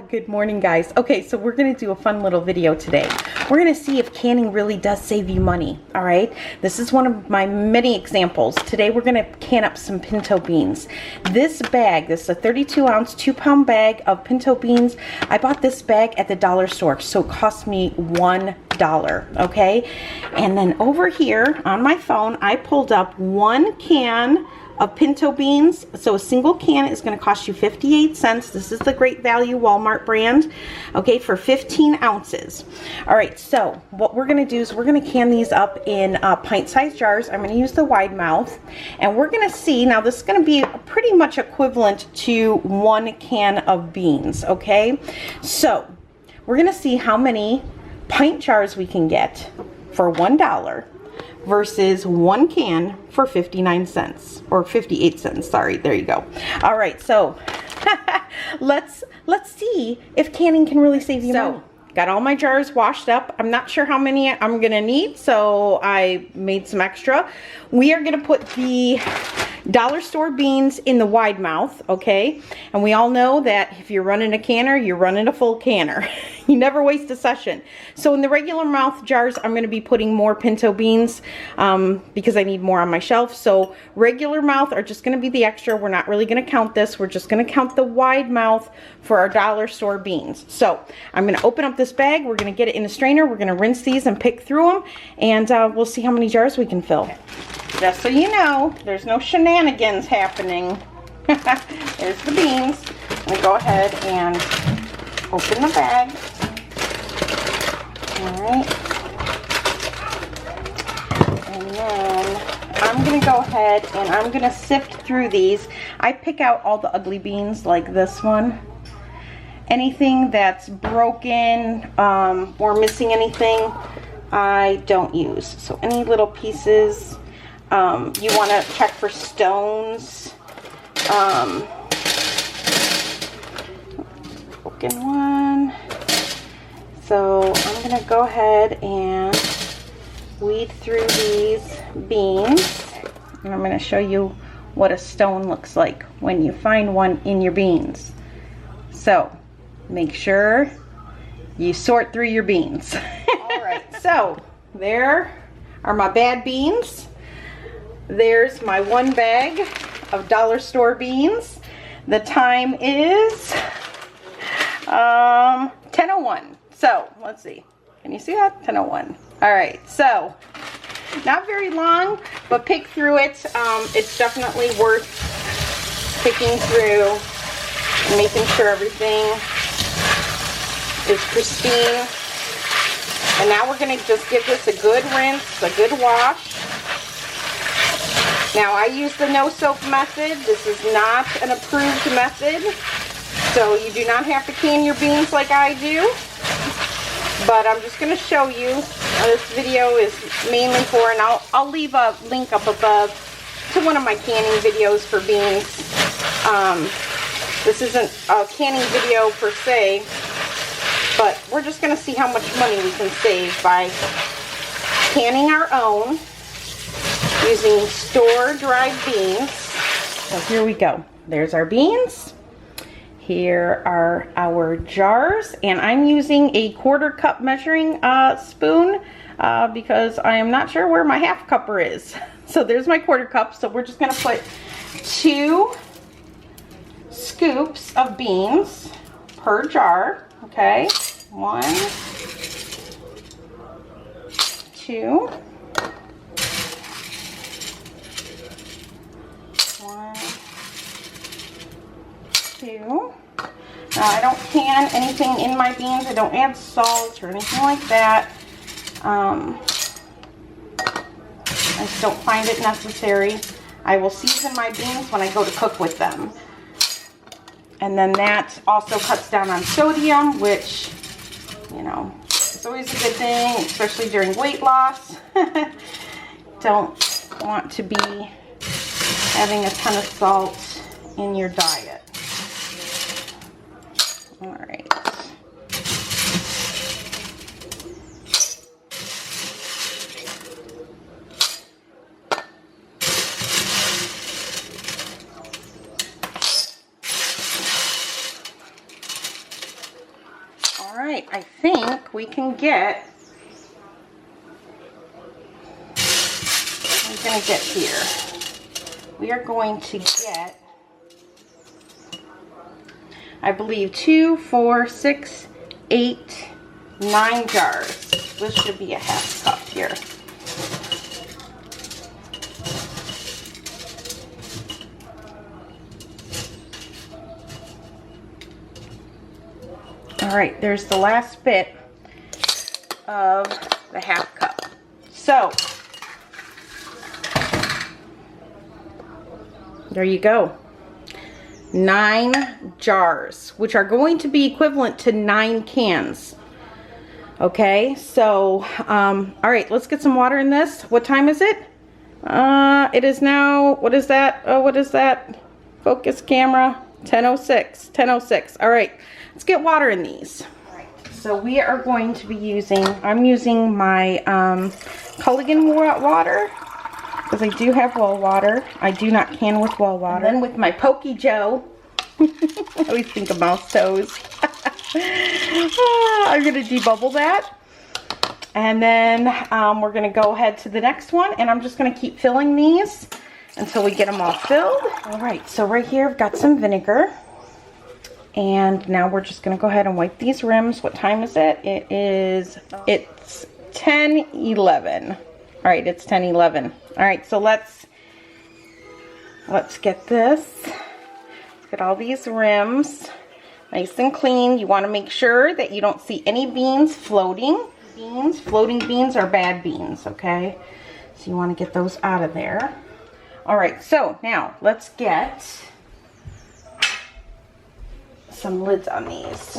Good morning, guys. Okay, so we're going to do a fun little video today. We're going to see if canning really does save you money, all right? This is one of my many examples. Today we're going to can up some pinto beans. This bag, this is a 32-ounce, 2-pound bag of pinto beans. I bought this bag at the dollar store, so it cost me $1, okay? And then over here on my phone, I pulled up 1 can of pinto beans. So a single can is going to cost you 58 cents. This is the Great Value Walmart brand, okay, for 15 ounces. All right, so what we're going to do is we're going to can these up in pint-sized jars. I'm going to use the wide mouth, and we're going to see, now this is going to be pretty much equivalent to 1 can of beans, okay? So we're going to see how many pint jars we can get for $1 versus 1 can for 59 cents or 58 cents. Sorry, there you go. All right, so let's see if canning can really save you money. Got all my jars washed up. I'm not sure how many I'm gonna need, so I made some extra. We are gonna put the dollar store beans in the wide mouth, okay? And we all know that if you're running a canner, you're running a full canner. You never waste a session. So in the regular mouth jars, I'm gonna be putting more pinto beans because I need more on my shelf. So regular mouth are just gonna be the extra. We're not really gonna count this. We're just gonna count the wide mouth for our dollar store beans. So I'm gonna open up this bag. We're gonna get it in a strainer. We're gonna rinse these and pick through them, and we'll see how many jars we can fill. Just so you know, there's no shenanigans happening. There's the beans. I'm gonna go ahead and open the bag. Alright. And then I'm going to go ahead and I'm going to sift through these. I pick out all the ugly beans like this one. Anything that's broken or missing anything, I don't use. So any little pieces, you want to check for stones. Broken one. So I'm going to go ahead and weed through these beans, and I'm going to show you what a stone looks like when you find one in your beans. So make sure you sort through your beans. Alright, so there are my bad beans. There's my 1 bag of dollar store beans. The time is 10:01. So let's see, can you see that? 10:01. All right, so not very long, but pick through it. It's definitely worth picking through and making sure everything is pristine. And now we're gonna just give this a good rinse, a good wash. Now I use the no soap method. This is not an approved method, so you do not have to can your beans like I do. But I'm just going to show you. This video is mainly for, and I'll leave a link up above to one of my canning videos for beans. This isn't a canning video per se, but we're just going to see how much money we can save by canning our own using store-dried beans. So here we go. There's our beans. Here are our jars, and I'm using a 1/4 cup measuring spoon because I am not sure where my 1/2 cupper is. So there's my 1/4 cup. So we're just going to put 2 scoops of beans per jar. Okay, 1, 2, 1, 2. Now I don't can anything in my beans. I don't add salt or anything like that. I just don't find it necessary. I will season my beans when I go to cook with them. And then that also cuts down on sodium, which, you know, is always a good thing, especially during weight loss. Don't want to be having a ton of salt in your diet. All right. All right, I think we can get, what are we going to get here? We are going to get, I believe, 2, 4, 6, 8, 9 jars. This should be a half cup here. All right, there's the last bit of the half cup. So, there you go. 9 jars, which are going to be equivalent to 9 cans. Okay, so, all right, let's get some water in this. What time is it? It is now, what is that? Oh, what is that? Focus camera, 10:06, 10:06. All right, let's get water in these. All right, so we are going to be using, I'm using my Culligan water, because I do have well water. I do not can with well water. And then with my Pokey Joe, I always think of mouse toes. I'm going to debubble that. And then we're going to go ahead to the next one. And I'm just going to keep filling these until we get them all filled. All right, so right here I've got some vinegar. And now we're just going to go ahead and wipe these rims. What time is it? It's 10:11. All right, it's 10:11. All right, so let's get this. Let's get all these rims nice and clean. You want to make sure that you don't see any beans floating. Floating beans are bad beans, okay? So you want to get those out of there. All right, so now let's get some lids on these.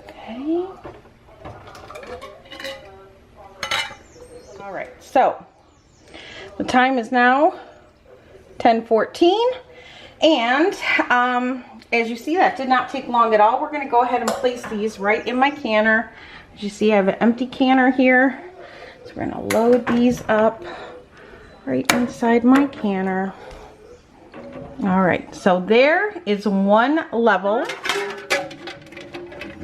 Okay. All right, so the time is now 10:14, and as you see, that did not take long at all. We're going to go ahead and place these right in my canner. As you see, I have an empty canner here, so we're going to load these up right inside my canner. All right, so there is one level.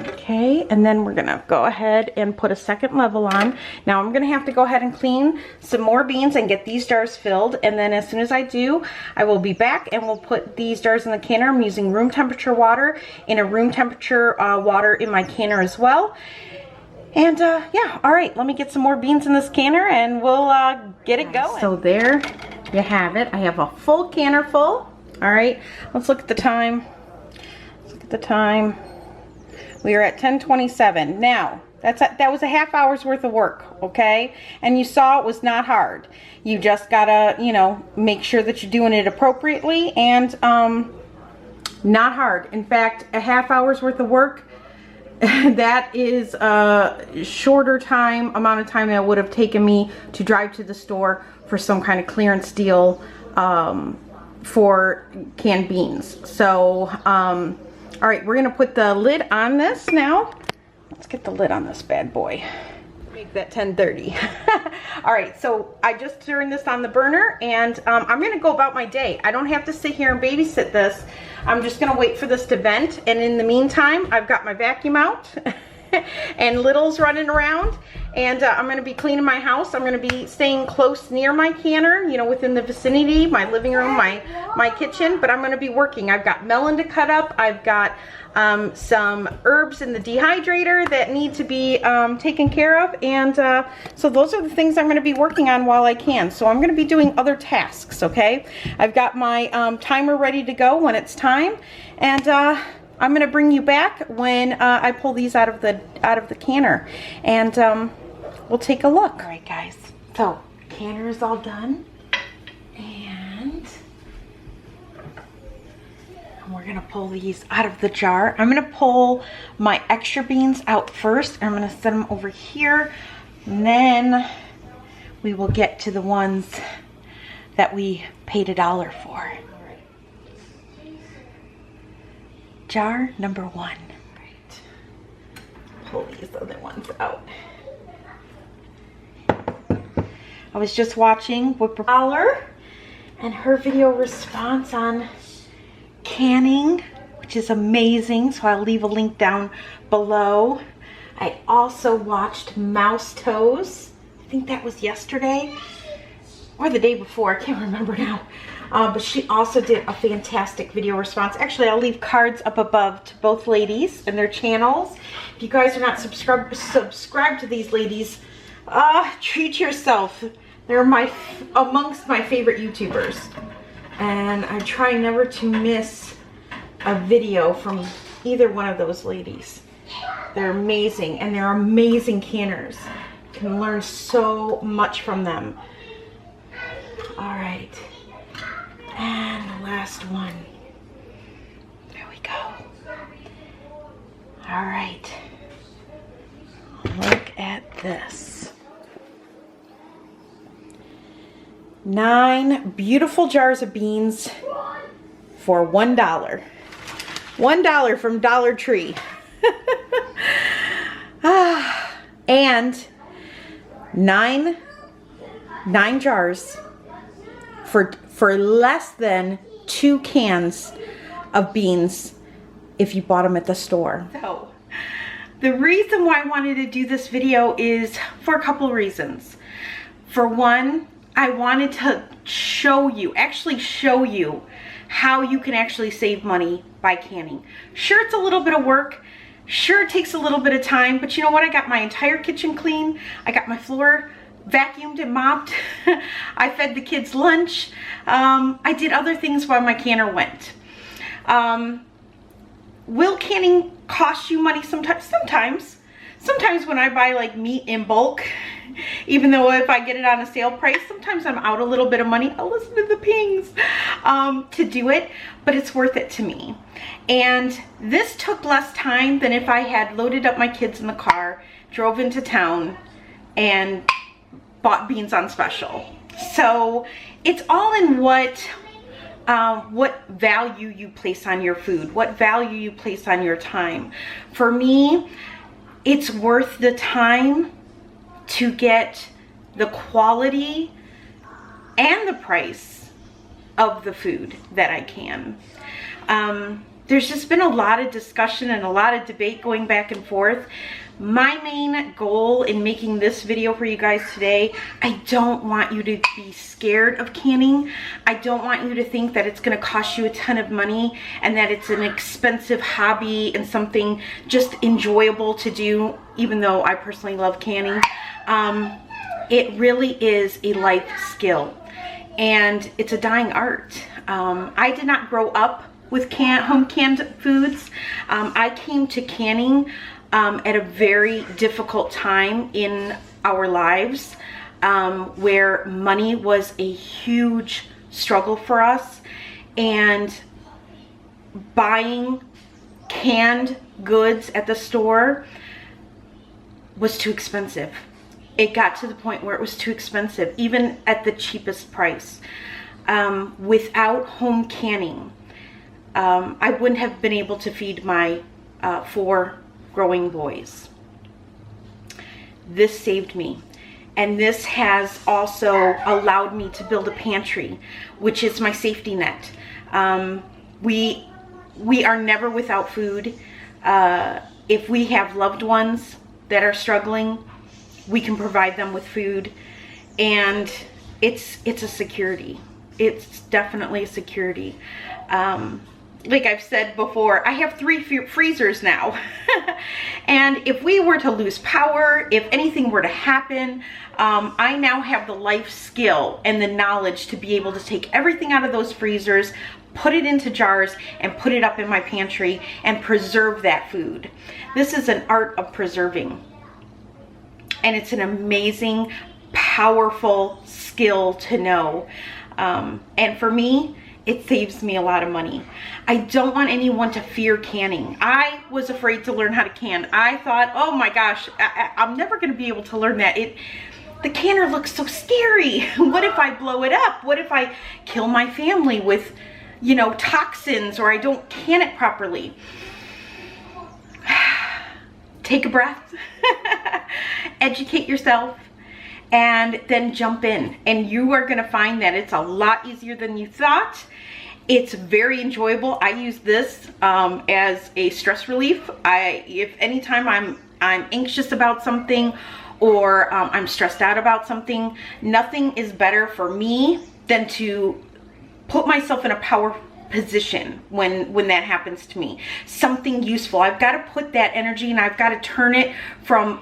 Okay, and then we're gonna go ahead and put a second level on. Now I'm gonna have to go ahead and clean some more beans and get these jars filled, and then as soon as I do, I will be back and we'll put these jars in the canner. I'm using room temperature water and a room temperature water in my canner as well. And yeah, all right, let me get some more beans in this canner and we'll get it going. So there you have it. I have a full canner full. All right, let's look at the time. Let's look at the time. We are at 10:27. Now, that was a half hour's worth of work, okay? And you saw it was not hard. You just gotta, you know, make sure that you're doing it appropriately and not hard. In fact, a half hour's worth of work, that is a shorter amount of time that would have taken me to drive to the store for some kind of clearance deal for canned beans. So, all right, we're gonna put the lid on this now. Let's get the lid on this bad boy. Make that 10:30. All right, so I just turned this on the burner and I'm gonna go about my day. I don't have to sit here and babysit this. I'm just gonna wait for this to vent, and in the meantime, I've got my vacuum out and Little's running around, and I'm gonna be cleaning my house. I'm gonna be staying close near my canner, you know, within the vicinity, my living room, my kitchen, but I'm gonna be working. I've got melon to cut up. I've got some herbs in the dehydrator that need to be taken care of, and so those are the things I'm gonna be working on while I can. So I'm gonna be doing other tasks, okay? I've got my timer ready to go when it's time, and I'm gonna bring you back when I pull these out of the canner, and we'll take a look. All right, guys. So canner is all done, and we're gonna pull these out of the jar. I'm gonna pull my extra beans out first. I'm gonna set them over here, and then we will get to the ones that we paid $1 for. Jar number 1. Right. Pull these other ones out. I was just watching Whipper and her video response on canning which is amazing. So I'll leave a link down below. I also watched Mouse Toes. I think that was yesterday or the day before. I can't remember now. But she also did a fantastic video response. Actually, I'll leave cards up above to both ladies and their channels. If you guys are not subscribed to these ladies, treat yourself. They're amongst my favorite YouTubers. And I try never to miss a video from either one of those ladies. They're amazing, and they're amazing canners. You can learn so much from them. All right. And the last one. There we go. All right. Look at this. 9 beautiful jars of beans for $1. $1 from Dollar Tree. And 9 jars for less than 2 cans of beans if you bought them at the store. So the reason why I wanted to do this video is for a couple of reasons. For one, I wanted to show you how you can actually save money by canning. Sure, it's a little bit of work. Sure, it takes a little bit of time, but you know what? I got my entire kitchen clean. I got my floor vacuumed and mopped. I fed the kids lunch. I did other things while my canner went. Will canning cost you money sometimes? Sometimes when I buy like meat in bulk, even though if I get it on a sale price, sometimes I'm out a little bit of money. I'll listen to the pings to do it, but it's worth it to me. And this took less time than if I had loaded up my kids in the car, drove into town, and bought beans on special. So it's all in what value you place on your food, what value you place on your time. For me, it's worth the time to get the quality and the price of the food that I can. There's just been a lot of discussion and a lot of debate going back and forth. My main goal in making this video for you guys today, I don't want you to be scared of canning. I don't want you to think that it's going to cost you a ton of money and that it's an expensive hobby and something just enjoyable to do, even though I personally love canning. It really is a life skill, and it's a dying art. I did not grow up with home canned foods. I came to canning at a very difficult time in our lives, where money was a huge struggle for us, and buying canned goods at the store was too expensive. It got to the point where it was too expensive, even at the cheapest price. Without home canning, I wouldn't have been able to feed my 4 growing boys. This saved me. And this has also allowed me to build a pantry, which is my safety net. We are never without food. If we have loved ones that are struggling, we can provide them with food, and it's a security. It's definitely a security. Like I've said before, I have 3 freezers now. And if we were to lose power, if anything were to happen, I now have the life skill and the knowledge to be able to take everything out of those freezers, put it into jars, and put it up in my pantry and preserve that food. This is an art of preserving. And it's an amazing, powerful skill to know. And for me, it saves me a lot of money. I don't want anyone to fear canning. I was afraid to learn how to can. I thought, oh my gosh, I'm never gonna be able to learn that. The canner looks so scary. What if I blow it up? What if I kill my family with, you know, toxins, or I don't can it properly? Take a breath, educate yourself, and then jump in. And you are gonna find that it's a lot easier than you thought. It's very enjoyable. I use this as a stress relief. If anytime I'm anxious about something, or I'm stressed out about something, nothing is better for me than to put myself in a power position when that happens to me. Something useful. I've got to put that energy, and I've got to turn it from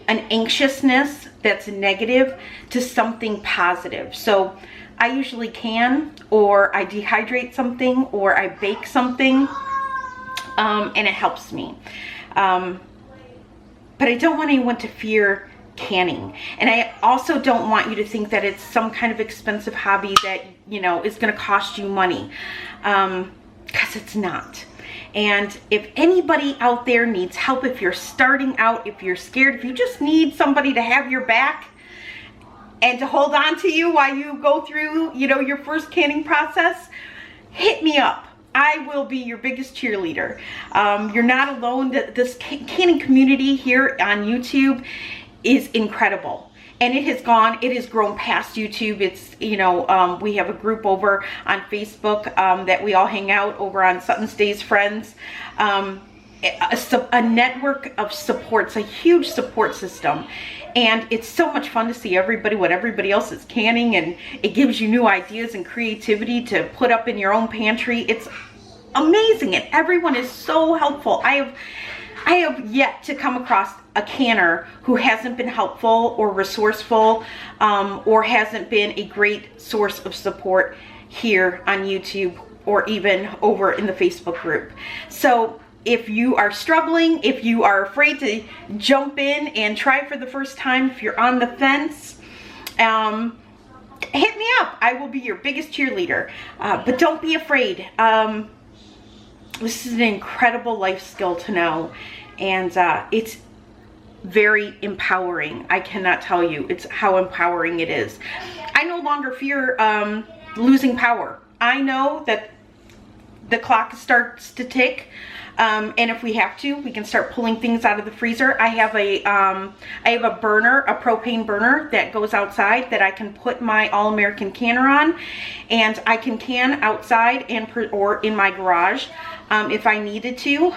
an anxiousness that's negative to something positive. So I usually can, or I dehydrate something, or I bake something, and it helps me. But I don't want anyone to fear canning. And I also don't want you to think that it's some kind of expensive hobby that, you know, is going to cost you money, because it's not. And if anybody out there needs help, if you're starting out, if you're scared, if you just need somebody to have your back and to hold on to you while you go through, you know, your first canning process, hit me up. I will be your biggest cheerleader. You're not alone. This canning community here on YouTube is incredible. And it has grown past YouTube. It's, you know, we have a group over on Facebook that we all hang out over on Sutton Stays Friends. A network of supports, a huge support system. And it's so much fun to see what everybody else is canning, and it gives you new ideas and creativity to put up in your own pantry. It's amazing, and everyone is so helpful. I have yet to come across a canner who hasn't been helpful or resourceful, or hasn't been a great source of support here on YouTube or even over in the Facebook group. So if you are struggling, if you are afraid to jump in and try for the first time, if you're on the fence, hit me up. I will be your biggest cheerleader. But don't be afraid. This is an incredible life skill to know, and it's very empowering. I cannot tell you how empowering it is. I no longer fear losing power. I know that the clock starts to tick, and if we have to, we can start pulling things out of the freezer. I have a burner, a propane burner that goes outside that I can put my All-American canner on, and I can can outside or in my garage if I needed to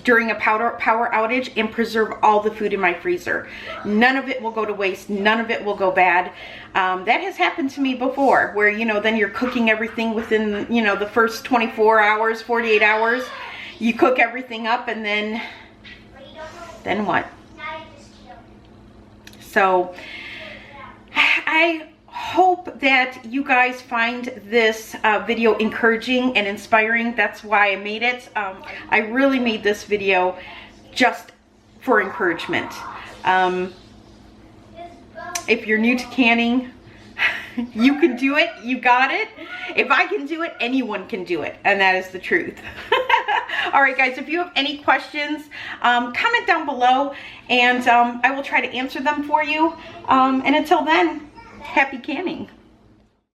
during a power outage, and preserve all the food in my freezer. None of it will go to waste. None of it will go bad. That has happened to me before, where, you know, then you're cooking everything within, you know, the first 24 hours, 48 hours. You cook everything up, and then what? So I hope that you guys find this video encouraging and inspiring. That's why I made it. I really made this video just for encouragement. If you're new to canning, you can do it. You got it. If I can do it, anyone can do it. And that is the truth. All right, guys, if you have any questions, comment down below, and I will try to answer them for you. And until then, happy canning.